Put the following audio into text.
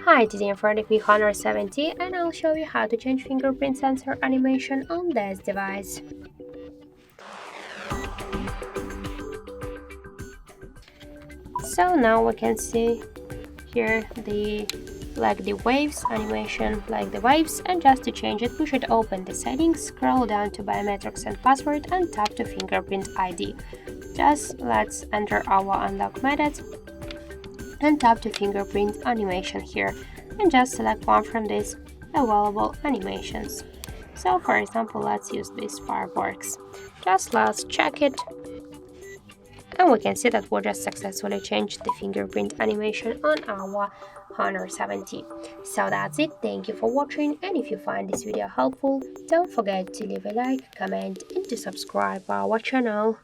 Hi, today in front of me Honor 70 and I'll show you how to change fingerprint sensor animation on this device. So now we can see here the waves animation, like the waves, and just to change it we should open the settings, scroll down to biometrics and password and tap to fingerprint ID. Just let's enter our unlock method and tap to fingerprint animation here and just select one from these available animations. So for example, let's use this fireworks. Just let's check it and we can see that we just successfully changed the fingerprint animation on our Honor 70. So that's it, thank you for watching, and if you find this video helpful, don't forget to leave a like, comment and to subscribe our channel.